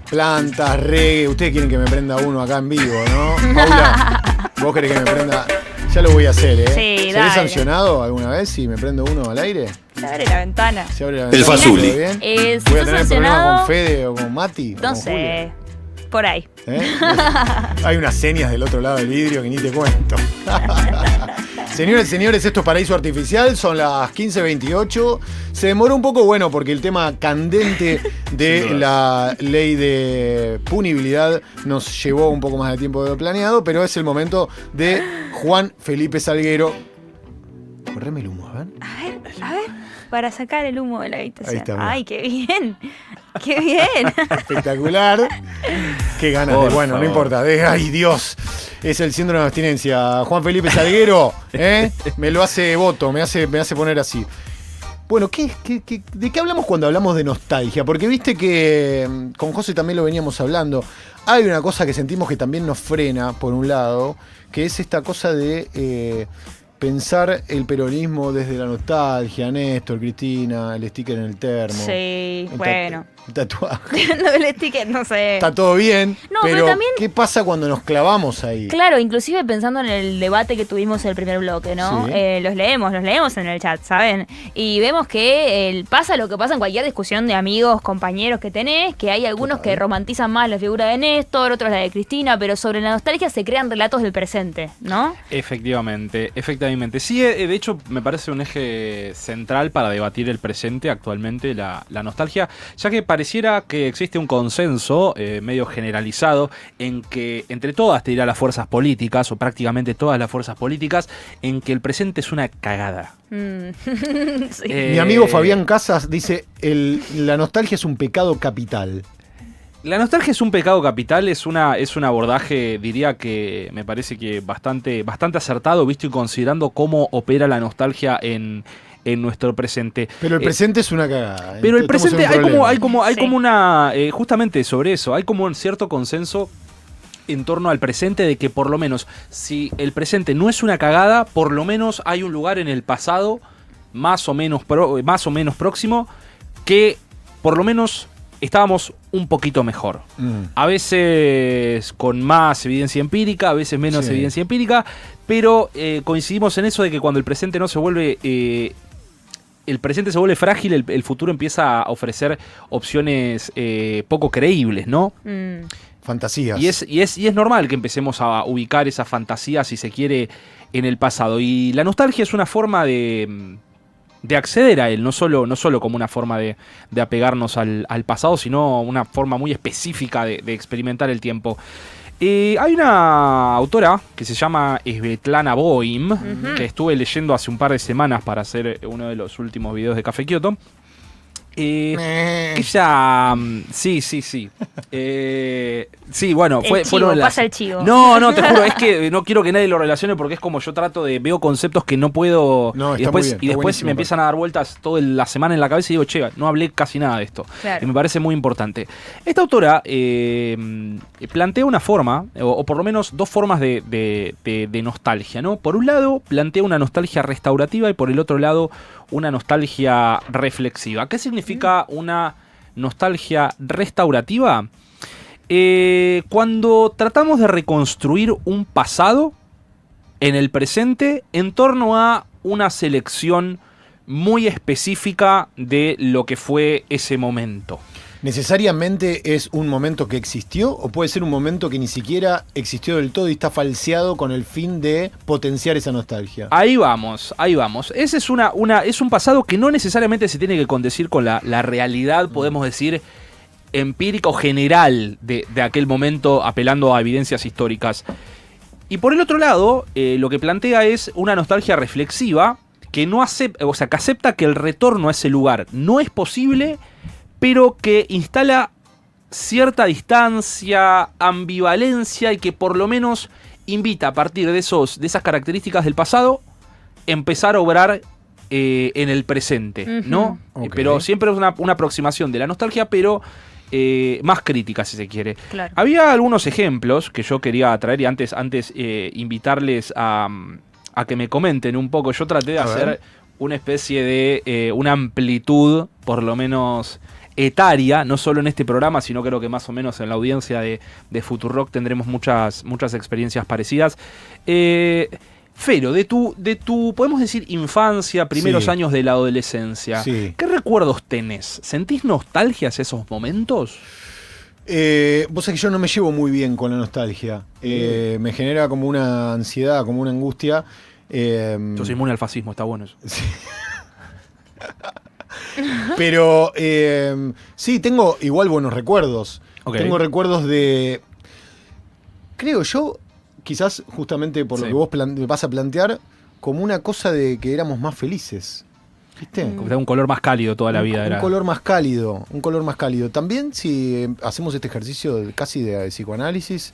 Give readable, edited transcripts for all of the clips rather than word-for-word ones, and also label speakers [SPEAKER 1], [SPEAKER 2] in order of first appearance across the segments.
[SPEAKER 1] Plantas, reggae. Ustedes quieren que me prenda uno acá en vivo, ¿no? Paula, vos querés que me prenda. Ya lo voy a hacer, ¿eh?
[SPEAKER 2] Sí,
[SPEAKER 1] ¿Seré
[SPEAKER 2] dale.
[SPEAKER 1] sancionado alguna vez si me prendo uno al aire?
[SPEAKER 2] Se abre la ventana.
[SPEAKER 1] ¿Se abre la ventana?
[SPEAKER 3] El Fazuli.
[SPEAKER 1] ¿Todo bien?
[SPEAKER 2] Si
[SPEAKER 1] ¿Voy a
[SPEAKER 2] sos
[SPEAKER 1] tener problemas
[SPEAKER 2] sancionado,
[SPEAKER 1] con Fede o con Mati? o
[SPEAKER 2] no
[SPEAKER 1] con
[SPEAKER 2] sé.
[SPEAKER 1] Julia?
[SPEAKER 2] Por ahí.
[SPEAKER 1] ¿Eh? Hay unas señas del otro lado del vidrio que ni te cuento. Señores, señores, esto es Paraíso Artificial, son las 15:28. Se demoró un poco, bueno, porque el tema candente de la ley de punibilidad nos llevó un poco más de tiempo de lo planeado, pero es el momento de Juan Felipe Salguero. Correme el humo, a ver.
[SPEAKER 2] A ver, para sacar el humo de la habitación.
[SPEAKER 1] Ahí está, mira.
[SPEAKER 2] Ay, qué bien. Qué bien.
[SPEAKER 1] Espectacular. Qué ganas
[SPEAKER 3] Por
[SPEAKER 1] de. Bueno,
[SPEAKER 3] favor.
[SPEAKER 1] no importa. Ay, Dios. Es el síndrome de abstinencia. Juan Felipe Salguero, me lo hace voto, me hace poner así. Bueno, ¿de qué hablamos cuando hablamos de nostalgia? Porque viste que con José también lo veníamos hablando. Hay una cosa que sentimos que también nos frena, por un lado, que es esta cosa de pensar el peronismo desde la nostalgia. Néstor, Cristina, el sticker en el termo.
[SPEAKER 2] Sí,
[SPEAKER 1] el
[SPEAKER 2] bueno.
[SPEAKER 1] el tatuaje.
[SPEAKER 2] No, el ticket, no sé.
[SPEAKER 1] Está todo bien,
[SPEAKER 2] No, pero también-
[SPEAKER 1] ¿qué pasa cuando nos clavamos ahí?
[SPEAKER 2] Claro, inclusive pensando en el debate que tuvimos en el primer bloque, ¿no?
[SPEAKER 1] Sí.
[SPEAKER 2] Los leemos en el chat, ¿saben? Y vemos que pasa lo que pasa en cualquier discusión de amigos, compañeros que tenés, que hay algunos
[SPEAKER 1] Total.
[SPEAKER 2] que romantizan más la figura de Néstor, otros la de Cristina, pero sobre la nostalgia se crean relatos del presente, ¿no?
[SPEAKER 4] Efectivamente. Sí, de hecho me parece un eje central para debatir el presente actualmente, la nostalgia, ya que pareciera que existe un consenso medio generalizado en que entre todas, te dirá, las fuerzas políticas, o prácticamente todas las fuerzas políticas, en que el presente es una cagada.
[SPEAKER 2] Sí.
[SPEAKER 1] Mi amigo Fabián Casas dice, la nostalgia es un pecado capital.
[SPEAKER 4] La nostalgia es un pecado capital, es un abordaje, diría que me parece que bastante acertado, visto y considerando cómo opera la nostalgia en nuestro presente.
[SPEAKER 1] Pero el presente es una cagada.
[SPEAKER 4] Pero el
[SPEAKER 1] Estamos en
[SPEAKER 4] presente
[SPEAKER 1] un problema.
[SPEAKER 4] hay
[SPEAKER 2] Sí.
[SPEAKER 4] como una, justamente sobre eso, hay como un cierto consenso en torno al presente de que por lo menos si el presente no es una cagada, por lo menos hay un lugar en el pasado más o menos próximo que por lo menos estábamos un poquito mejor. A veces con más evidencia empírica, a veces menos
[SPEAKER 1] Sí.
[SPEAKER 4] evidencia empírica, pero coincidimos en eso de que cuando el presente no se vuelve... el presente se vuelve frágil, el futuro empieza a ofrecer opciones poco creíbles, ¿no?
[SPEAKER 1] Fantasías.
[SPEAKER 4] Y es normal que empecemos a ubicar esa fantasía, si se quiere, en el pasado. Y la nostalgia es una forma de acceder a él, no solo como una forma de apegarnos al pasado, sino una forma muy específica de experimentar el tiempo. Hay una autora que se llama Svetlana Boym, que estuve leyendo hace un par de semanas para hacer uno de los últimos videos de Café Kioto. Ella... Sí. Sí, bueno, fueron las...
[SPEAKER 2] Pasa el chivo.
[SPEAKER 4] No, te juro, es que no quiero que nadie lo relacione porque es como yo trato de... Veo conceptos que no puedo...
[SPEAKER 1] No,
[SPEAKER 4] y
[SPEAKER 1] está muy
[SPEAKER 4] después,
[SPEAKER 1] bien, está
[SPEAKER 4] me
[SPEAKER 1] buenísimo,
[SPEAKER 4] empiezan a dar vueltas toda la semana en la cabeza y digo, che, no hablé casi nada de esto.
[SPEAKER 2] Claro.
[SPEAKER 4] Y me parece muy importante. Esta autora plantea una forma, o por lo menos dos formas de nostalgia, ¿no? Por un lado, plantea una nostalgia restaurativa y por el otro lado, una nostalgia reflexiva. ¿Qué significa una nostalgia restaurativa? Cuando tratamos de reconstruir un pasado en el presente en torno a una selección muy específica de lo que fue ese momento.
[SPEAKER 1] ¿Necesariamente es un momento que existió o puede ser un momento que ni siquiera existió del todo y está falseado con el fin de potenciar esa nostalgia?
[SPEAKER 4] Ahí vamos. Ese es es un pasado que no necesariamente se tiene que condecir con la realidad, podemos decir, empírica o general de aquel momento, apelando a evidencias históricas. Y por el otro lado, lo que plantea es una nostalgia reflexiva que que acepta que el retorno a ese lugar no es posible, pero que instala cierta distancia, ambivalencia y que por lo menos invita a partir de esas características del pasado empezar a obrar en el presente, ¿no?
[SPEAKER 1] Ok.
[SPEAKER 4] Pero siempre es una aproximación de la nostalgia, pero más crítica, si se quiere.
[SPEAKER 2] Claro.
[SPEAKER 4] Había algunos ejemplos que yo quería traer y antes invitarles a que me comenten un poco. Yo traté de
[SPEAKER 1] A ver.
[SPEAKER 4] hacer una especie de una amplitud, por lo menos etaria, no solo en este programa, sino creo que más o menos en la audiencia de Futurock tendremos muchas experiencias parecidas. Fero, de tu, podemos decir, infancia, primeros años de la adolescencia, ¿qué recuerdos tenés? ¿Sentís nostalgia hacia esos momentos?
[SPEAKER 1] Vos sabés que yo no me llevo muy bien con la nostalgia. Me genera como una ansiedad, como una angustia.
[SPEAKER 4] Yo soy inmune al fascismo, está bueno eso.
[SPEAKER 1] Sí. Pero sí, tengo igual buenos recuerdos. Tengo recuerdos de... Creo yo, quizás justamente por lo que vos vas a plantear, como una cosa de que éramos más felices. ¿Viste?
[SPEAKER 4] Como un color más cálido toda la vida.
[SPEAKER 1] Un color más cálido, un color más cálido. También si hacemos este ejercicio casi de psicoanálisis,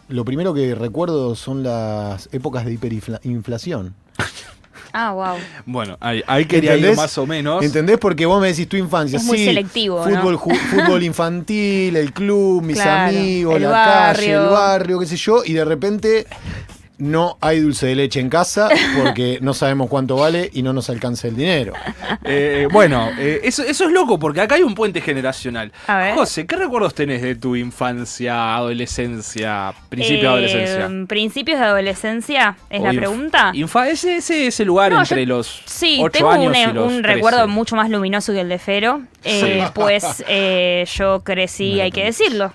[SPEAKER 1] lo primero que recuerdo son las épocas de hiperinflación.
[SPEAKER 2] Ah, wow.
[SPEAKER 4] Bueno, ahí quería ir más o menos.
[SPEAKER 1] ¿Entendés? Porque vos me decís tu infancia.
[SPEAKER 2] Es muy selectivo,
[SPEAKER 1] fútbol,
[SPEAKER 2] ¿no?
[SPEAKER 1] Fútbol infantil, el club, mis amigos,
[SPEAKER 2] el
[SPEAKER 1] la calle, el barrio, qué sé yo, y de repente no hay dulce de leche en casa porque no sabemos cuánto vale y no nos alcanza el dinero.
[SPEAKER 4] Eso es loco porque acá hay un puente generacional.
[SPEAKER 2] A ver.
[SPEAKER 4] José, ¿qué recuerdos tenés de tu infancia, adolescencia, principio de adolescencia?
[SPEAKER 2] ¿Principios de adolescencia es la pregunta?
[SPEAKER 4] Ese lugar entre los 8 años y los 13.
[SPEAKER 2] Un recuerdo mucho más luminoso que el de Fero. Pues yo crecí, hay que decirlo,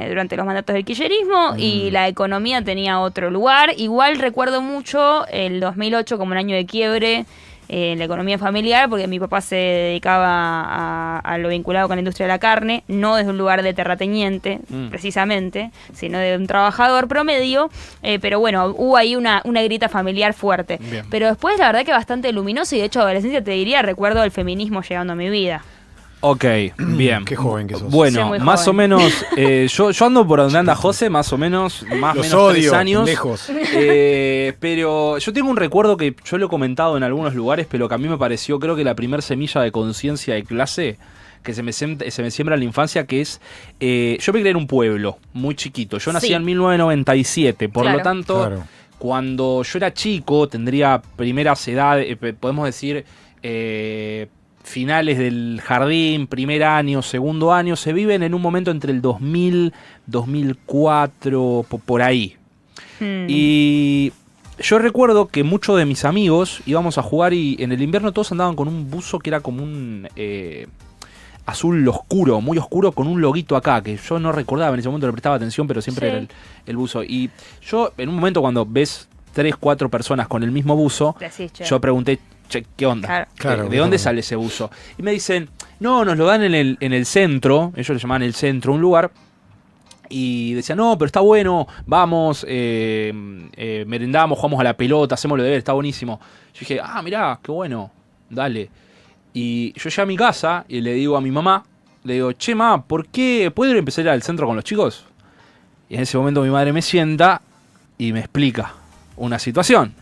[SPEAKER 2] durante los mandatos del kirchnerismo y la economía tenía otro lugar. Igual recuerdo mucho el 2008 como un año de quiebre en la economía familiar, porque mi papá se dedicaba a lo vinculado con la industria de la carne, no desde un lugar de terrateniente, precisamente, sino de un trabajador promedio, pero bueno, hubo ahí una grita familiar fuerte.
[SPEAKER 4] Bien.
[SPEAKER 2] Pero después la verdad que bastante luminoso, y de hecho adolescencia te diría, recuerdo el feminismo llegando a mi vida.
[SPEAKER 4] Ok, bien.
[SPEAKER 1] Qué joven que sos.
[SPEAKER 4] Bueno, más o menos, yo ando por donde anda José, más o menos, más o menos 3 años.
[SPEAKER 1] Lejos.
[SPEAKER 4] Pero yo tengo un recuerdo que yo lo he comentado en algunos lugares, pero que a mí me pareció, creo que la primer semilla de conciencia de clase que se me siembra en la infancia, que es, yo me crié en un pueblo muy chiquito. Yo nací en 1997, por lo tanto, cuando yo era chico, tendría primeras edades, podemos decir... finales del jardín, primer año, segundo año, se viven en un momento entre el 2000, 2004, por ahí. Y yo recuerdo que muchos de mis amigos íbamos a jugar y en el invierno todos andaban con un buzo que era como un azul oscuro, muy oscuro, con un loguito acá, que yo no recordaba, en ese momento le prestaba atención, pero siempre era el buzo. Y yo, en un momento cuando ves 3, 4 personas con el mismo buzo, yo pregunté, che, ¿qué onda?
[SPEAKER 1] Claro,
[SPEAKER 4] ¿De dónde sale ese buzo? Y me dicen, no, nos lo dan en el centro, ellos le llamaban el centro, un lugar, y decían, no, pero está bueno, vamos, merendamos, jugamos a la pelota, hacemos lo de ver, está buenísimo. Yo dije, mirá, qué bueno, dale. Y yo llegué a mi casa y le digo a mi mamá, le digo, che, ma, ¿por qué puedo empezar a ir al centro con los chicos? Y en ese momento mi madre me sienta y me explica una situación.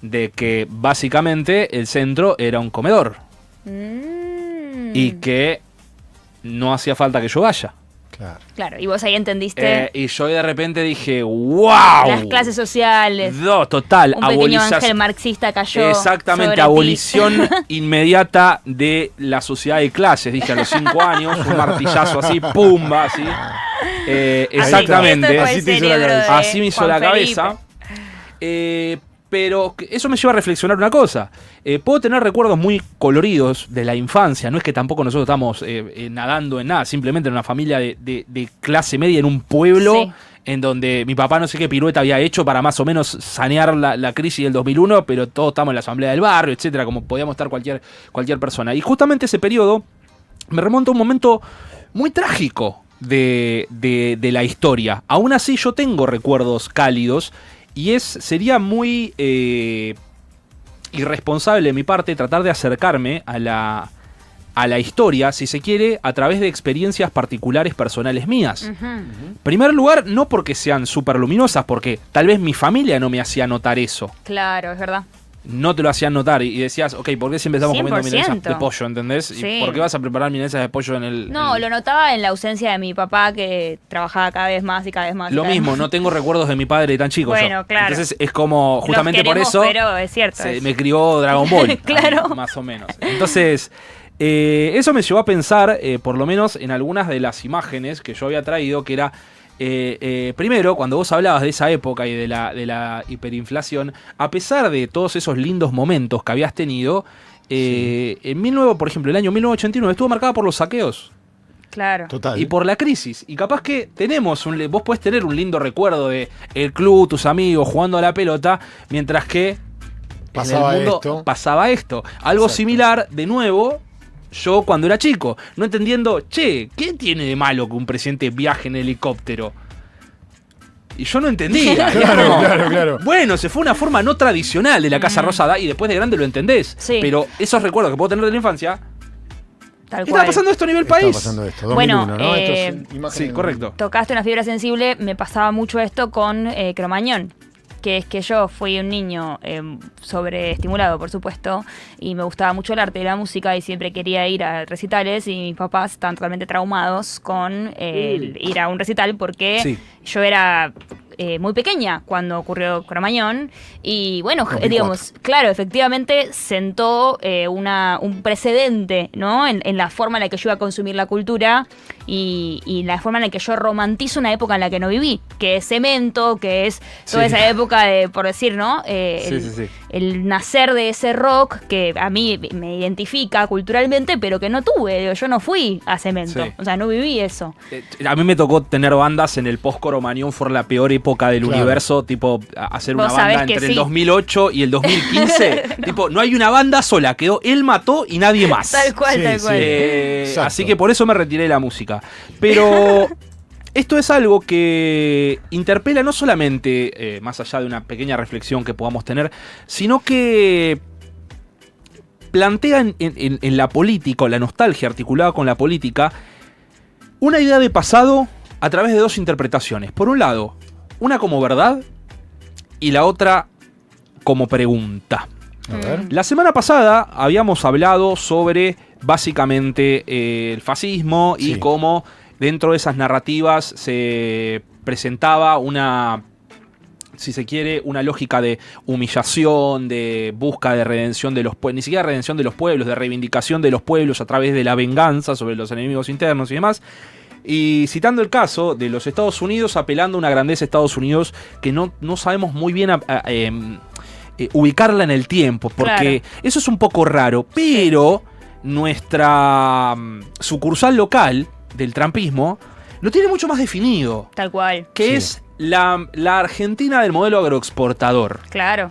[SPEAKER 4] De que básicamente el centro era un comedor. Y que no hacía falta que yo vaya.
[SPEAKER 2] Claro, y vos ahí entendiste.
[SPEAKER 4] Y yo de repente dije, ¡wow!
[SPEAKER 2] Las clases sociales.
[SPEAKER 4] No, total.
[SPEAKER 2] Un pequeño ángel marxista cayó.
[SPEAKER 4] Exactamente, abolición inmediata de la sociedad de clases. Dije a los 5 años, un martillazo así, ¡pumba! Así. Exactamente. Así me hizo la cabeza. Pero eso me lleva a reflexionar una cosa. Puedo tener recuerdos muy coloridos de la infancia. No es que tampoco nosotros estamos nadando en nada. Simplemente en una familia de clase media en un pueblo en donde mi papá no sé qué pirueta había hecho para más o menos sanear la crisis del 2001, pero todos estamos en la asamblea del barrio, etcétera, como podíamos estar cualquier persona. Y justamente ese periodo me remonta a un momento muy trágico de la historia. Aún así yo tengo recuerdos cálidos. Y sería muy irresponsable de mi parte tratar de acercarme a la historia, si se quiere, a través de experiencias particulares personales mías. En primer lugar, no porque sean súper luminosas, porque tal vez mi familia no me hacía notar eso.
[SPEAKER 2] Claro, es verdad.
[SPEAKER 4] No te lo hacían notar y decías, ok, ¿por qué siempre estamos
[SPEAKER 2] 100%.
[SPEAKER 4] comiendo milanesas de pollo, entendés?
[SPEAKER 2] Sí.
[SPEAKER 4] ¿Y por qué vas a preparar milanesas de pollo en el...?
[SPEAKER 2] No, lo notaba en la ausencia de mi papá, que trabajaba cada vez más y cada vez más.
[SPEAKER 4] Lo mismo, no tengo recuerdos de mi padre tan chico.
[SPEAKER 2] Bueno,
[SPEAKER 4] yo.
[SPEAKER 2] claro.
[SPEAKER 4] Entonces es como, justamente
[SPEAKER 2] Los queremos,
[SPEAKER 4] por eso,
[SPEAKER 2] pero es cierto,
[SPEAKER 4] me crió Dragon Ball.
[SPEAKER 2] Claro.
[SPEAKER 4] Más o menos. Entonces, Eso me llevó a pensar, por lo menos en algunas de las imágenes que yo había traído, que era, primero, cuando vos hablabas de esa época y de la hiperinflación, a pesar de todos esos lindos momentos que habías tenido, por ejemplo, el año 1989 estuvo marcada por los saqueos.
[SPEAKER 2] Claro.
[SPEAKER 1] Total.
[SPEAKER 4] Y por la crisis. Y capaz que vos podés tener un lindo recuerdo de el club, tus amigos, jugando a la pelota, mientras que
[SPEAKER 1] Pasaba
[SPEAKER 4] en el mundo
[SPEAKER 1] esto.
[SPEAKER 4] pasaba esto. Algo
[SPEAKER 1] Exacto.
[SPEAKER 4] similar, de nuevo, yo cuando era chico, no entendiendo, ¿qué tiene de malo que un presidente viaje en helicóptero? Y yo no entendía.
[SPEAKER 1] Claro,
[SPEAKER 4] digamos.
[SPEAKER 1] claro.
[SPEAKER 4] Bueno, se fue una forma no tradicional de la Casa Rosada y después de grande lo entendés.
[SPEAKER 2] Sí.
[SPEAKER 4] Pero esos recuerdos que puedo tener de la infancia,
[SPEAKER 2] Tal
[SPEAKER 4] ¿estaba
[SPEAKER 2] cual.
[SPEAKER 4] pasando esto a nivel
[SPEAKER 1] Estaba
[SPEAKER 4] país?
[SPEAKER 1] pasando esto. 2001,
[SPEAKER 2] Bueno,
[SPEAKER 1] ¿no? Esto es imágenes
[SPEAKER 4] Sí, correcto.
[SPEAKER 2] Tocaste una fibra sensible, me pasaba mucho esto con Cromañón, que es que yo fui un niño sobreestimulado, por supuesto, y me gustaba mucho el arte y la música y siempre quería ir a recitales y mis papás estaban totalmente traumados con ir a un recital porque
[SPEAKER 4] Sí.
[SPEAKER 2] yo era muy pequeña cuando ocurrió Cromañón y bueno,
[SPEAKER 1] 2004.
[SPEAKER 2] digamos, claro, efectivamente sentó un precedente, ¿no? En la forma en la que yo iba a consumir la cultura y la forma en la que yo romantizo una época en la que no viví, que es Cemento, que es toda
[SPEAKER 4] Sí.
[SPEAKER 2] esa época de, por decir, ¿no?
[SPEAKER 4] Sí.
[SPEAKER 2] El nacer de ese rock que a mí me identifica culturalmente, pero que no tuve. Digo, yo no fui a Cemento,
[SPEAKER 4] Sí.
[SPEAKER 2] o sea, no viví eso.
[SPEAKER 4] A mí me tocó tener bandas en el post-Cromañón, fue la peor época del
[SPEAKER 1] Claro.
[SPEAKER 4] universo, tipo hacer una
[SPEAKER 2] Vos sabés
[SPEAKER 4] banda
[SPEAKER 2] que
[SPEAKER 4] entre
[SPEAKER 2] sí.
[SPEAKER 4] el 2008 y el 2015. Tipo, no hay una banda sola, quedó Él Mató y nadie más.
[SPEAKER 2] Tal cual,
[SPEAKER 1] Sí,
[SPEAKER 2] tal
[SPEAKER 1] sí.
[SPEAKER 2] cual.
[SPEAKER 1] Exacto.
[SPEAKER 4] Así que por eso me retiré de la música. Pero esto es algo que interpela no solamente, más allá de una pequeña reflexión que podamos tener, sino que plantea en la política, o la nostalgia articulada con la política, una idea de pasado a través de dos interpretaciones. Por un lado, una como verdad y la otra como pregunta.
[SPEAKER 1] A ver.
[SPEAKER 4] La semana pasada habíamos hablado sobre básicamente el fascismo y
[SPEAKER 1] Sí.
[SPEAKER 4] cómo dentro de esas narrativas se presentaba una, si se quiere, una lógica de humillación, de busca de redención de los pueblos, ni siquiera redención de los pueblos, de reivindicación de los pueblos a través de la venganza sobre los enemigos internos y demás. Y citando el caso de los Estados Unidos, apelando a una grandeza de Estados Unidos que no sabemos muy bien ubicarla en el tiempo, porque eso es un poco raro, pero nuestra sucursal local del trumpismo lo tiene mucho más definido,
[SPEAKER 2] Tal cual,
[SPEAKER 4] que
[SPEAKER 1] Sí.
[SPEAKER 4] es la Argentina del modelo agroexportador.
[SPEAKER 2] claro.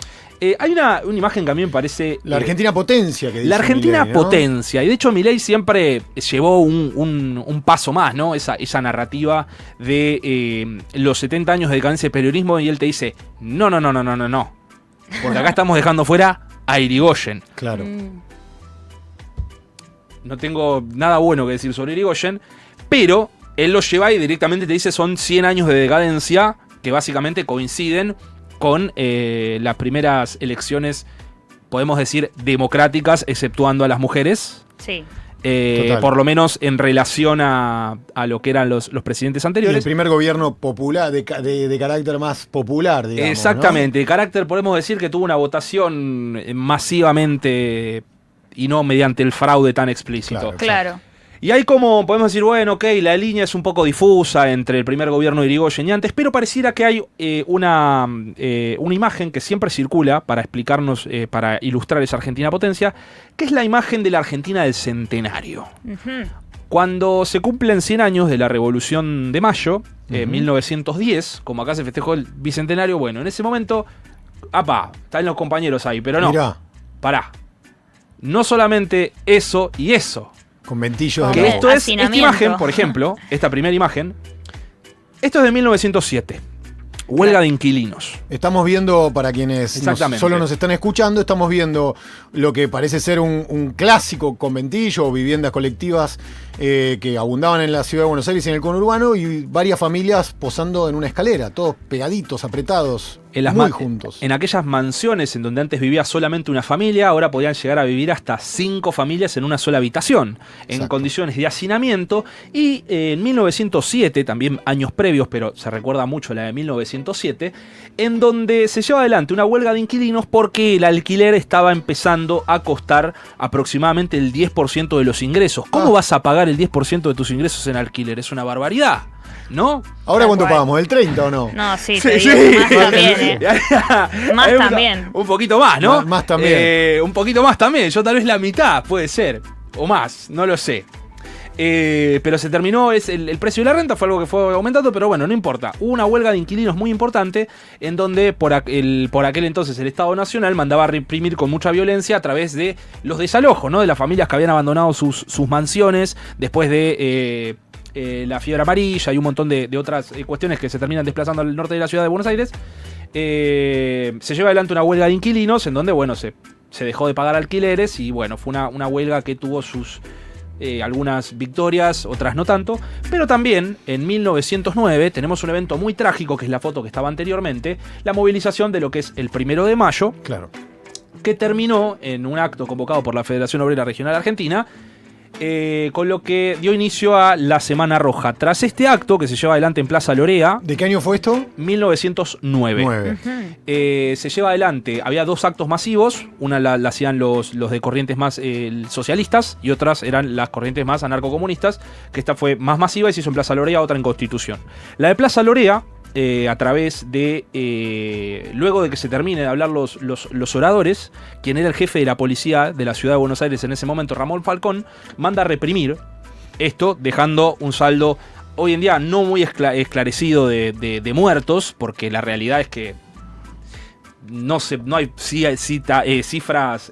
[SPEAKER 4] Hay una imagen que a mí me parece...
[SPEAKER 1] La Argentina potencia que dice
[SPEAKER 4] La Argentina
[SPEAKER 1] Milei, ¿no?
[SPEAKER 4] potencia, y de hecho Milei siempre llevó un paso más, ¿no? Esa narrativa de los 70 años de decadencia del periodismo, y él te dice, no. Porque acá estamos dejando fuera a Irigoyen.
[SPEAKER 1] Claro.
[SPEAKER 4] No tengo nada bueno que decir sobre Irigoyen, pero él lo lleva y directamente te dice son 100 años de decadencia que básicamente coinciden con las primeras elecciones, podemos decir, democráticas, exceptuando a las mujeres.
[SPEAKER 2] Sí.
[SPEAKER 1] Total.
[SPEAKER 4] Por lo menos en relación a lo que eran los presidentes
[SPEAKER 1] Y el
[SPEAKER 4] anteriores.
[SPEAKER 1] primer gobierno popular, de carácter más popular, digamos.
[SPEAKER 4] Exactamente, de carácter podemos decir que tuvo una votación masivamente y no mediante el fraude tan explícito.
[SPEAKER 1] Claro.
[SPEAKER 2] Claro.
[SPEAKER 4] Y hay como, podemos decir, bueno, ok, la línea es un poco difusa entre el primer gobierno de Irigoyen y antes, pero pareciera que hay una imagen que siempre circula para explicarnos, para ilustrar esa Argentina potencia, que es la imagen de la Argentina del centenario.
[SPEAKER 2] Ujú.
[SPEAKER 4] Cuando se cumplen 100 años de la Revolución de Mayo, 1910, como acá se festejó el bicentenario, bueno, en ese momento, están los compañeros ahí, pero no,
[SPEAKER 1] Mirá,
[SPEAKER 4] pará. No solamente eso y eso.
[SPEAKER 1] conventillos de
[SPEAKER 4] Que
[SPEAKER 2] Hombre,
[SPEAKER 4] esto es, esta
[SPEAKER 2] hacinamiento.
[SPEAKER 4] imagen, por ejemplo, esta primera imagen, esto es de 1907. Huelga de inquilinos.
[SPEAKER 1] Estamos viendo, para quienes
[SPEAKER 4] Exactamente.
[SPEAKER 1] solo nos están escuchando, estamos viendo lo que parece ser un clásico conventillo o viviendas colectivas que abundaban en la ciudad de Buenos Aires y en el conurbano, y varias familias posando en una escalera, todos pegaditos, apretados, muy juntos.
[SPEAKER 4] En aquellas mansiones en donde antes vivía solamente una familia, ahora podían llegar a vivir hasta 5 familias en una sola habitación, en
[SPEAKER 1] Exacto.
[SPEAKER 4] condiciones de hacinamiento. Y en 1907, también años previos, pero se recuerda mucho la de 1907, en donde se lleva adelante una huelga de inquilinos porque el alquiler estaba empezando a costar aproximadamente el 10% de los ingresos. ¿Cómo vas a pagar el 10% de tus ingresos en alquiler? Es una barbaridad, ¿no?
[SPEAKER 1] ¿Ahora
[SPEAKER 2] Tal
[SPEAKER 1] cuánto
[SPEAKER 2] cual.
[SPEAKER 1] pagamos? ¿El 30 o no?
[SPEAKER 2] No, sí, te digo, más también, Más
[SPEAKER 4] Hay
[SPEAKER 2] también.
[SPEAKER 4] Un poquito más, ¿no?
[SPEAKER 1] Más también.
[SPEAKER 4] Un poquito más también. Yo tal vez la mitad, puede ser. O más, no lo sé. Pero se terminó, el precio de la renta fue algo que fue aumentando, pero bueno, no importa. Hubo una huelga de inquilinos muy importante en donde por aquel entonces el Estado Nacional mandaba a reprimir con mucha violencia a través de los desalojos, ¿no? De las familias que habían abandonado sus mansiones después de la fiebre amarilla y un montón de otras cuestiones que se terminan desplazando al norte de la ciudad de Buenos Aires. Se lleva adelante una huelga de inquilinos en donde, bueno, se dejó de pagar alquileres y, bueno, fue una huelga que tuvo sus algunas victorias, otras no tanto. Pero también en 1909 tenemos un evento muy trágico, que es la foto que estaba anteriormente, la movilización de lo que es el 1 de mayo,
[SPEAKER 1] Claro.
[SPEAKER 4] que terminó en un acto convocado por la Federación Obrera Regional Argentina, con lo que dio inicio a la Semana Roja. Tras este acto, que se lleva adelante en Plaza Lorea,
[SPEAKER 1] ¿De qué año fue esto?
[SPEAKER 4] 1909.
[SPEAKER 1] 9.
[SPEAKER 4] Se lleva adelante, había 2 actos masivos, una la hacían los de corrientes más socialistas y otras eran las corrientes más anarcocomunistas, que esta fue más masiva y se hizo en Plaza Lorea, otra en Constitución. La de Plaza Lorea, a través de, luego de que se termine de hablar los oradores, quien era el jefe de la policía de la ciudad de Buenos Aires en ese momento, Ramón Falcón, manda a reprimir esto, dejando un saldo hoy en día no muy esclarecido de muertos, porque la realidad es que no hay cifras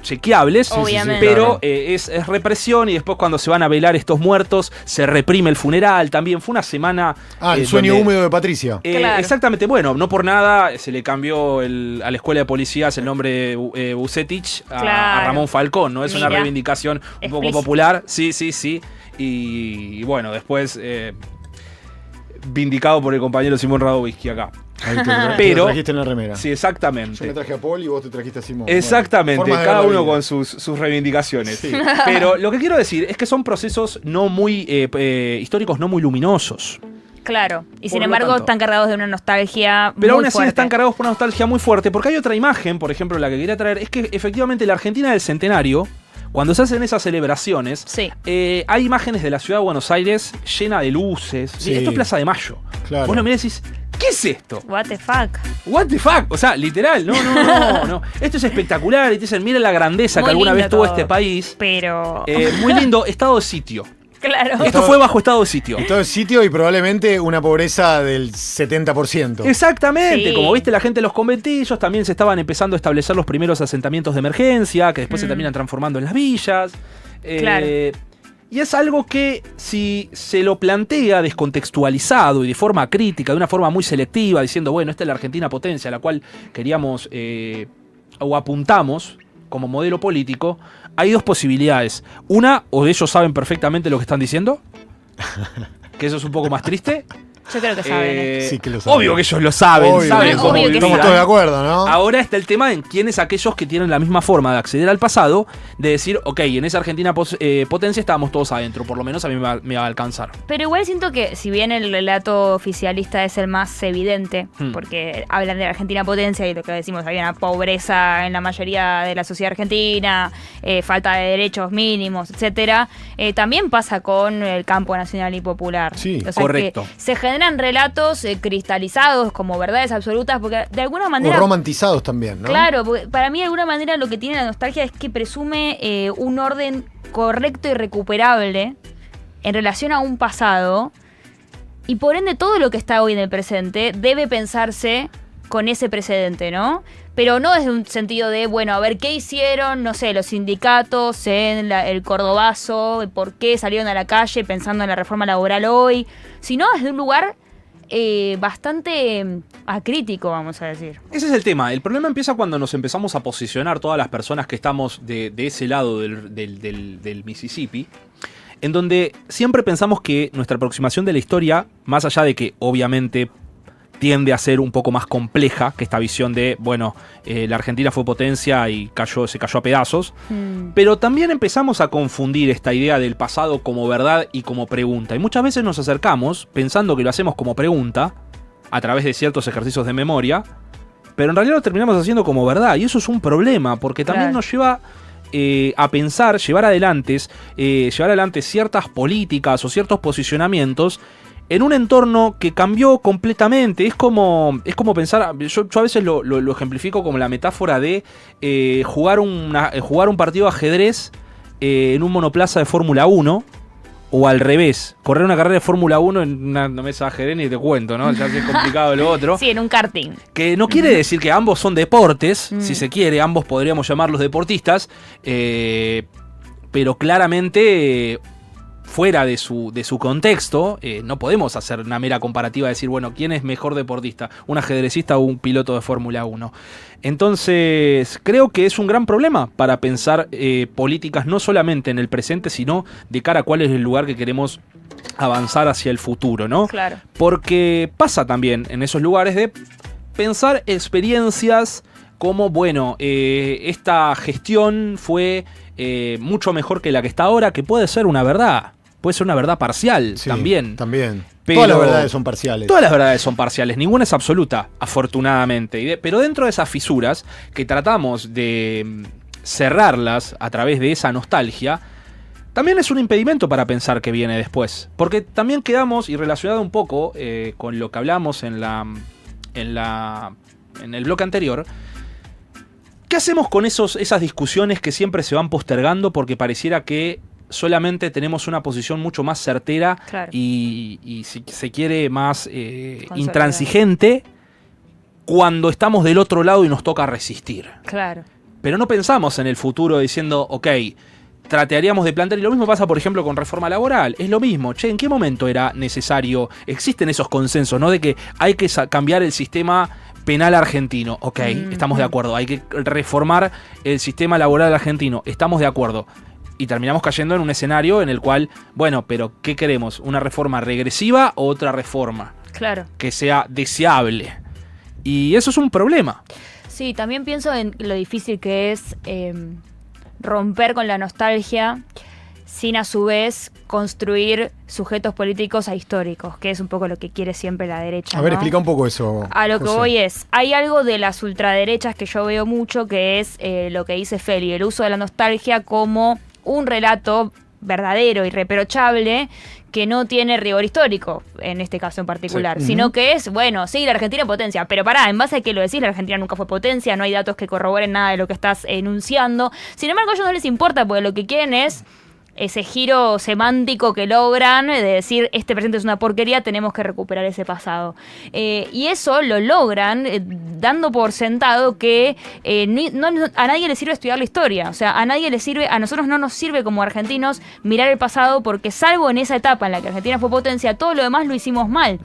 [SPEAKER 4] chequeables,
[SPEAKER 2] Obviamente.
[SPEAKER 4] pero es represión, y después cuando se van a velar estos muertos se reprime el funeral. También fue una semana...
[SPEAKER 1] El sueño húmedo de Patricia.
[SPEAKER 2] Claro.
[SPEAKER 4] Exactamente, bueno, no por nada se le cambió a la escuela de policías el nombre de Bucetich a
[SPEAKER 2] Claro.
[SPEAKER 4] Ramón Falcón, ¿no? Es una
[SPEAKER 2] Mira.
[SPEAKER 4] reivindicación un poco
[SPEAKER 2] Explícito.
[SPEAKER 4] popular, sí. Y bueno, después vindicado por el compañero Simón Radovisky acá.
[SPEAKER 1] Ahí te
[SPEAKER 4] Pero-
[SPEAKER 1] lo trajiste en la remera.
[SPEAKER 4] Sí,
[SPEAKER 1] Yo
[SPEAKER 4] exactamente.
[SPEAKER 1] me traje a Paul y vos te trajiste a Simón.
[SPEAKER 4] Exactamente,
[SPEAKER 1] Bueno, formas de
[SPEAKER 4] cada
[SPEAKER 1] ver la
[SPEAKER 4] uno
[SPEAKER 1] vida.
[SPEAKER 4] con sus reivindicaciones.
[SPEAKER 1] Sí.
[SPEAKER 4] Pero lo que quiero decir es que son procesos no muy históricos, no muy luminosos.
[SPEAKER 2] Claro. Y sin
[SPEAKER 4] Por lo
[SPEAKER 2] embargo,
[SPEAKER 4] tanto.
[SPEAKER 2] están cargados de una nostalgia
[SPEAKER 4] Pero
[SPEAKER 2] muy
[SPEAKER 4] aún así
[SPEAKER 2] fuerte.
[SPEAKER 4] están cargados por una nostalgia muy fuerte, porque hay otra imagen, por ejemplo, la que quería traer, es que efectivamente la Argentina del Centenario, cuando se hacen esas celebraciones,
[SPEAKER 2] Sí.
[SPEAKER 4] hay imágenes de la ciudad de Buenos Aires llena de luces.
[SPEAKER 1] Sí.
[SPEAKER 4] Esto es Plaza de Mayo.
[SPEAKER 1] Claro.
[SPEAKER 4] Vos lo mirás y decís, ¿qué es esto?
[SPEAKER 2] What the fuck.
[SPEAKER 4] What the fuck? O sea, literal, no. Esto es espectacular. Y te dicen, mira la grandeza
[SPEAKER 2] Muy
[SPEAKER 4] que alguna
[SPEAKER 2] lindo
[SPEAKER 4] vez tuvo
[SPEAKER 2] todo.
[SPEAKER 4] este país.
[SPEAKER 2] Pero...
[SPEAKER 4] Muy lindo, estado de sitio.
[SPEAKER 2] claro.
[SPEAKER 4] Esto fue bajo estado de sitio.
[SPEAKER 1] En todo el sitio y probablemente una pobreza del 70%.
[SPEAKER 4] Exactamente,
[SPEAKER 2] Sí.
[SPEAKER 4] como viste la gente de los conventillos, también se estaban empezando a establecer los primeros asentamientos de emergencia, que después se terminan transformando en las villas.
[SPEAKER 2] Claro.
[SPEAKER 4] Y es algo que si se lo plantea descontextualizado y de forma crítica, de una forma muy selectiva, diciendo, bueno, esta es la Argentina potencia a la cual queríamos o apuntamos como modelo político, hay 2 posibilidades. Una, o ellos saben perfectamente lo que están diciendo, que eso es un poco más triste.
[SPEAKER 2] Yo creo que saben.
[SPEAKER 1] Sí que lo saben.
[SPEAKER 4] Obvio que ellos lo saben,
[SPEAKER 1] Obvio,
[SPEAKER 4] saben cómo
[SPEAKER 2] obvio que
[SPEAKER 1] Estamos
[SPEAKER 4] vivían.
[SPEAKER 1] todos de acuerdo, ¿no?
[SPEAKER 4] Ahora está el tema en quiénes aquellos que tienen la misma forma de acceder al pasado, de decir, ok, en esa Argentina potencia estábamos todos adentro, por lo menos a mí me va a alcanzar.
[SPEAKER 2] Pero igual siento que si bien el relato oficialista es el más evidente, porque hablan de la Argentina potencia y lo que decimos, había una pobreza en la mayoría de la sociedad argentina, falta de derechos mínimos, etcétera, también pasa con el campo nacional y popular.
[SPEAKER 1] Sí,
[SPEAKER 2] o sea,
[SPEAKER 4] correcto.
[SPEAKER 2] que se generan relatos cristalizados como verdades absolutas, porque de alguna
[SPEAKER 1] O
[SPEAKER 2] manera...
[SPEAKER 1] romantizados también, ¿no?
[SPEAKER 2] Claro, porque para mí de alguna manera lo que tiene la nostalgia es que presume un orden correcto y recuperable en relación a un pasado, y por ende todo lo que está hoy en el presente debe pensarse con ese precedente, ¿no? Pero no desde un sentido de, bueno, a ver qué hicieron, no sé, los sindicatos en el Cordobazo, por qué salieron a la calle pensando en la reforma laboral hoy, sino desde un lugar bastante acrítico, vamos a decir.
[SPEAKER 4] Ese es el tema. El problema empieza cuando nos empezamos a posicionar todas las personas que estamos de ese lado del Mississippi, en donde siempre pensamos que nuestra aproximación de la historia, más allá de que obviamente tiende a ser un poco más compleja que esta visión de, bueno, la Argentina fue potencia y se cayó a pedazos, pero también empezamos a confundir esta idea del pasado como verdad y como pregunta. Y muchas veces nos acercamos pensando que lo hacemos como pregunta, a través de ciertos ejercicios de memoria, pero en realidad lo terminamos haciendo como verdad. Y eso es un problema, porque también nos lleva a pensar, llevar adelante ciertas políticas o ciertos posicionamientos en un entorno que cambió completamente. Es como pensar, yo a veces lo ejemplifico como la metáfora de jugar un partido de ajedrez en un monoplaza de Fórmula 1, o al revés, correr una carrera de Fórmula 1 en una mesa de ajedrez, ni te cuento, ¿no? Ya que es complicado lo otro.
[SPEAKER 2] Sí, en un karting.
[SPEAKER 4] Que no quiere decir que ambos son deportes, si se quiere, ambos podríamos llamarlos deportistas, pero claramente fuera de su contexto, no podemos hacer una mera comparativa de decir, bueno, ¿quién es mejor deportista? ¿Un ajedrecista o un piloto de Fórmula 1? Entonces, creo que es un gran problema para pensar políticas no solamente en el presente, sino de cara a cuál es el lugar que queremos avanzar hacia el futuro, ¿no?
[SPEAKER 2] Claro.
[SPEAKER 4] Porque pasa también en esos lugares de pensar experiencias como, bueno, esta gestión fue mucho mejor que la que está ahora, que puede ser una verdad. Puede ser una verdad parcial,
[SPEAKER 1] sí,
[SPEAKER 4] también.
[SPEAKER 1] Pero todas las verdades son parciales.
[SPEAKER 4] Todas las verdades son parciales, ninguna es absoluta, afortunadamente. Pero dentro de esas fisuras, que tratamos de cerrarlas a través de esa nostalgia, también es un impedimento para pensar qué viene después. Porque también quedamos, y relacionado un poco con lo que hablamos en el bloque anterior, ¿qué hacemos con esas discusiones que siempre se van postergando porque pareciera que solamente tenemos una posición mucho más certera, claro, y si se quiere más intransigente cuando estamos del otro lado y nos toca resistir?
[SPEAKER 2] Claro.
[SPEAKER 4] Pero no pensamos en el futuro diciendo, ok, trataríamos de plantear, y lo mismo pasa por ejemplo con reforma laboral, es lo mismo, ¿en qué momento era necesario? Existen esos consensos, ¿no? De que hay que cambiar el sistema penal argentino, ok, estamos de acuerdo, hay que reformar el sistema laboral argentino, estamos de acuerdo. Y terminamos cayendo en un escenario en el cual, bueno, pero ¿qué queremos? ¿Una reforma regresiva o otra reforma?
[SPEAKER 2] Claro.
[SPEAKER 4] Que sea deseable. Y eso es un problema.
[SPEAKER 2] Sí, también pienso en lo difícil que es romper con la nostalgia sin a su vez construir sujetos políticos ahistóricos, que es un poco lo que quiere siempre la derecha.
[SPEAKER 1] A ver,
[SPEAKER 2] ¿no?
[SPEAKER 1] explica un poco eso.
[SPEAKER 2] A lo que
[SPEAKER 1] José.
[SPEAKER 2] voy es, hay algo de las ultraderechas que yo veo mucho, que es lo que dice Feli, el uso de la nostalgia como un relato verdadero, irreprochable, que no tiene rigor histórico, en este caso en particular,
[SPEAKER 1] sí,
[SPEAKER 2] sino que es, bueno, sí, la Argentina es potencia, pero pará, en base a que lo decís, la Argentina nunca fue potencia, no hay datos que corroboren nada de lo que estás enunciando. Sin embargo, a ellos no les importa, porque lo que quieren es ese giro semántico que logran de decir, este presente es una porquería, tenemos que recuperar ese pasado. Y eso lo logran dando por sentado que a nadie le sirve estudiar la historia. O sea, a nosotros no nos sirve como argentinos mirar el pasado, porque salvo en esa etapa en la que Argentina fue potencia, todo lo demás lo hicimos mal.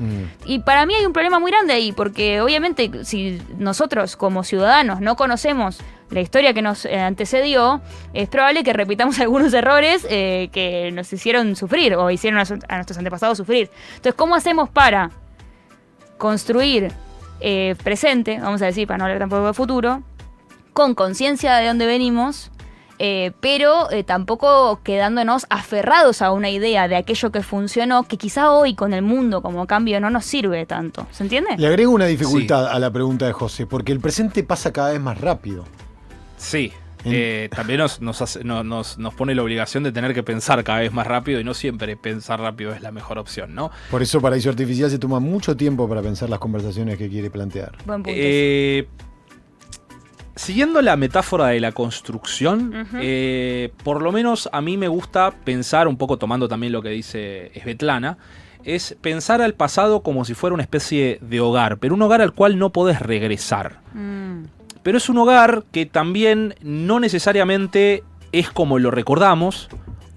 [SPEAKER 2] Y para mí hay un problema muy grande ahí, porque obviamente si nosotros como ciudadanos no conocemos la historia que nos antecedió, es probable que repitamos algunos errores que nos hicieron sufrir o hicieron a nuestros antepasados sufrir. Entonces, ¿cómo hacemos para construir presente, vamos a decir, para no hablar tampoco de futuro, con conciencia de dónde venimos, pero tampoco quedándonos aferrados a una idea de aquello que funcionó, que quizá hoy con el mundo como cambio no nos sirve tanto? ¿Se entiende?
[SPEAKER 1] Le agrego una dificultad a la pregunta de José, porque el presente pasa cada vez más rápido.
[SPEAKER 4] Sí, también nos pone la obligación de tener que pensar cada vez más rápido, y no siempre pensar rápido es la mejor opción, ¿no?
[SPEAKER 1] Por eso Paraíso Artificial se toma mucho tiempo para pensar las conversaciones que quiere plantear.
[SPEAKER 2] Buen punto.
[SPEAKER 4] Siguiendo la metáfora de la construcción, por lo menos a mí me gusta pensar, un poco tomando también lo que dice Svetlana, es pensar al pasado como si fuera una especie de hogar, pero un hogar al cual no podés regresar. Pero es un hogar que también no necesariamente es como lo recordamos,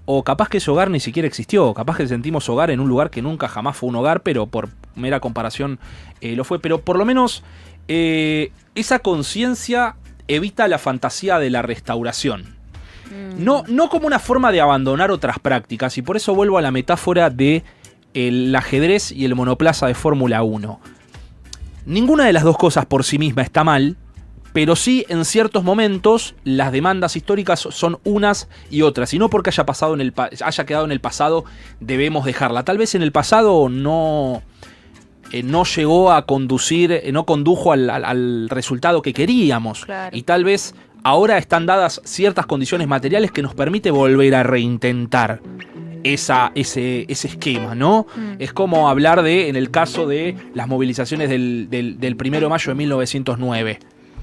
[SPEAKER 4] o capaz que ese hogar ni siquiera existió, capaz que sentimos hogar en un lugar que nunca jamás fue un hogar, pero por mera comparación lo fue. Pero por lo menos esa conciencia evita la fantasía de la restauración. No como una forma de abandonar otras prácticas, y por eso vuelvo a la metáfora de el ajedrez y el monoplaza de Fórmula 1. Ninguna de las dos cosas por sí misma está mal, pero sí en ciertos momentos las demandas históricas son unas y otras, y no porque haya quedado en el pasado debemos dejarla. Tal vez en el pasado no llegó a conducir, no condujo al resultado que queríamos,
[SPEAKER 2] Claro.
[SPEAKER 4] y tal vez ahora están dadas ciertas condiciones materiales que nos permite volver a reintentar ese esquema, ¿no? Es como hablar en el caso de las movilizaciones del 1 de mayo de 1909,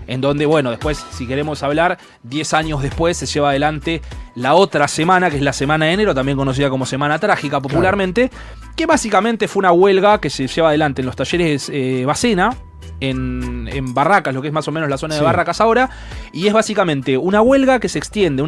[SPEAKER 4] en donde, bueno, después, si queremos hablar, 10 años después se lleva adelante la otra semana, que es la Semana de Enero, también conocida como Semana Trágica popularmente, que básicamente fue una huelga que se lleva adelante en los talleres Bacena, en Barracas, lo que es más o menos la zona de Barracas ahora, y es básicamente una huelga que se extiende,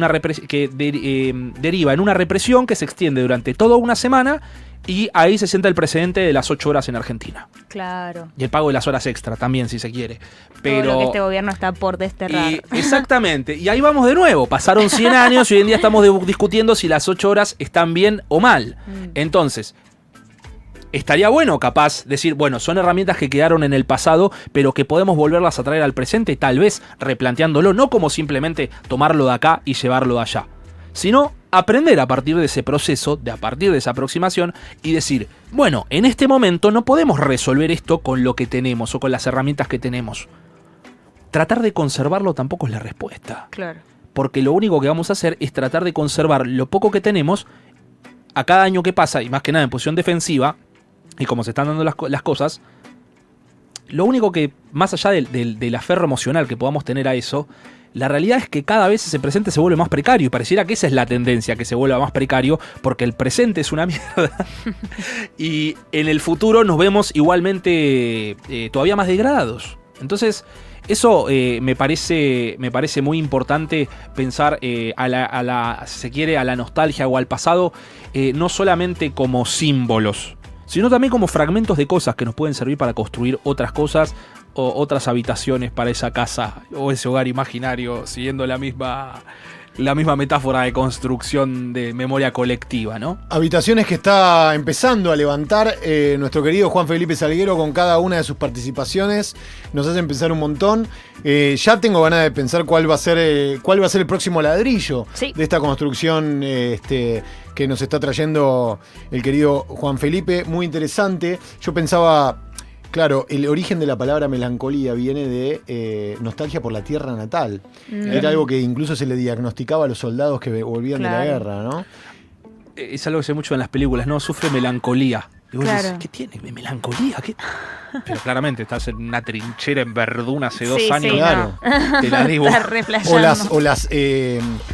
[SPEAKER 4] deriva en una represión que se extiende durante toda una semana, y ahí se sienta el precedente de las 8 horas en Argentina.
[SPEAKER 2] Claro.
[SPEAKER 4] Y el pago de las horas extra también, si se quiere. Pero
[SPEAKER 2] Todo lo que este gobierno está por desterrar.
[SPEAKER 4] Exactamente. Y ahí vamos de nuevo. Pasaron 100 años y hoy en día estamos discutiendo si las 8 horas están bien o mal. Entonces, estaría bueno capaz decir, bueno, son herramientas que quedaron en el pasado, pero que podemos volverlas a traer al presente, tal vez replanteándolo, no como simplemente tomarlo de acá y llevarlo de allá, sino aprender a partir de ese proceso, a partir de esa aproximación, y decir, bueno, en este momento no podemos resolver esto con lo que tenemos o con las herramientas que tenemos. Tratar de conservarlo tampoco es la respuesta.
[SPEAKER 2] Claro.
[SPEAKER 4] Porque lo único que vamos a hacer es tratar de conservar lo poco que tenemos a cada año que pasa, y más que nada en posición defensiva, y como se están dando las cosas, lo único que, más allá del aferro emocional que podamos tener a eso, la realidad es que cada vez ese presente se vuelve más precario, y pareciera que esa es la tendencia, que se vuelva más precario, porque el presente es una mierda. Y en el futuro nos vemos igualmente todavía más degradados. Entonces, eso me parece muy importante pensar si se quiere, a la nostalgia o al pasado, no solamente como símbolos, sino también como fragmentos de cosas que nos pueden servir para construir otras cosas o otras habitaciones para esa casa o ese hogar imaginario, siguiendo la misma metáfora de construcción de memoria colectiva, ¿no?
[SPEAKER 1] Habitaciones que está empezando a levantar nuestro querido Juan Felipe Salguero con cada una de sus participaciones. Nos hacen pensar un montón. Ya tengo ganas de pensar cuál va a ser el próximo ladrillo de esta construcción que nos está trayendo el querido Juan Felipe. Muy interesante. Yo pensaba, claro, el origen de la palabra melancolía viene de nostalgia por la tierra natal. Era algo que incluso se le diagnosticaba a los soldados que volvían de la guerra, ¿no?
[SPEAKER 4] Es algo que se ve mucho en las películas, ¿no? Sufre melancolía. Y vos
[SPEAKER 2] Claro.
[SPEAKER 4] decís, ¿qué tiene? ¿Melancolía? ¿Qué? Pero claramente estás en una trinchera en Verdún hace 2 años.
[SPEAKER 2] Sí,
[SPEAKER 1] Claro.
[SPEAKER 2] no.
[SPEAKER 4] Te la digo.
[SPEAKER 2] Está replayando.
[SPEAKER 1] O las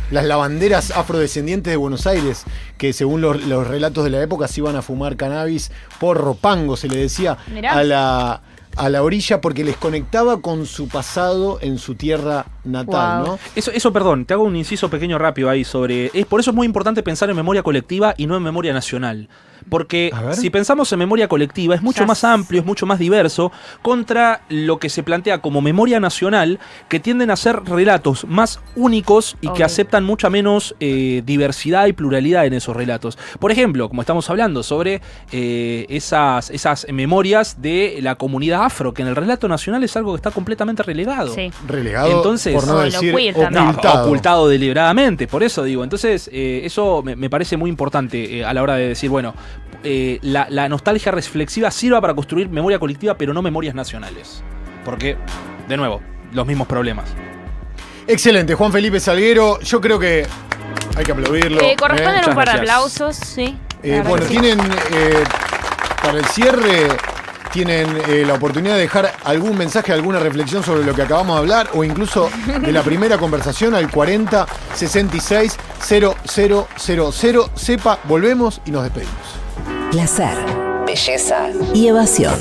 [SPEAKER 1] lavanderas afrodescendientes de Buenos Aires, que según los relatos de la época se iban a fumar cannabis, porro, pango, se le decía
[SPEAKER 2] Mirá.
[SPEAKER 1] a la orilla, porque les conectaba con su pasado en su tierra natal,
[SPEAKER 2] Wow.
[SPEAKER 1] ¿no?
[SPEAKER 4] Eso, perdón, te hago un inciso pequeño rápido ahí sobre... Por eso es muy importante pensar en memoria colectiva y no en memoria nacional. Porque
[SPEAKER 1] A ver.
[SPEAKER 4] si pensamos en memoria colectiva es mucho más amplio, es mucho más diverso, contra lo que se plantea como memoria nacional, que tienden a ser relatos más únicos y que
[SPEAKER 2] Obvio.
[SPEAKER 4] aceptan mucha menos diversidad y pluralidad en esos relatos. Por ejemplo, como estamos hablando sobre esas memorias de la comunidad afro, que en el relato nacional es algo que está completamente relegado.
[SPEAKER 2] Sí.
[SPEAKER 1] Relegado,
[SPEAKER 4] Entonces-
[SPEAKER 1] por no
[SPEAKER 2] O lo
[SPEAKER 1] decir
[SPEAKER 2] queer también.
[SPEAKER 4] No,
[SPEAKER 1] ocultado.
[SPEAKER 4] ocultado deliberadamente, por eso digo. Entonces, eso me parece muy importante a la hora de decir, bueno, la nostalgia reflexiva sirva para construir memoria colectiva, pero no memorias nacionales. Porque, de nuevo, los mismos problemas.
[SPEAKER 1] Excelente, Juan Felipe Salguero. Yo creo que hay que aplaudirlo.
[SPEAKER 2] Corresponden
[SPEAKER 4] Muchas
[SPEAKER 2] un par de
[SPEAKER 4] gracias.
[SPEAKER 2] aplausos, sí. La verdad
[SPEAKER 1] Bueno,
[SPEAKER 2] que sí.
[SPEAKER 1] tienen, para el cierre, tienen la oportunidad de dejar algún mensaje, alguna reflexión sobre lo que acabamos de hablar, o incluso de la primera conversación al 40 66 0000. Sepa, volvemos y nos despedimos.
[SPEAKER 3] Placer, belleza y evasión.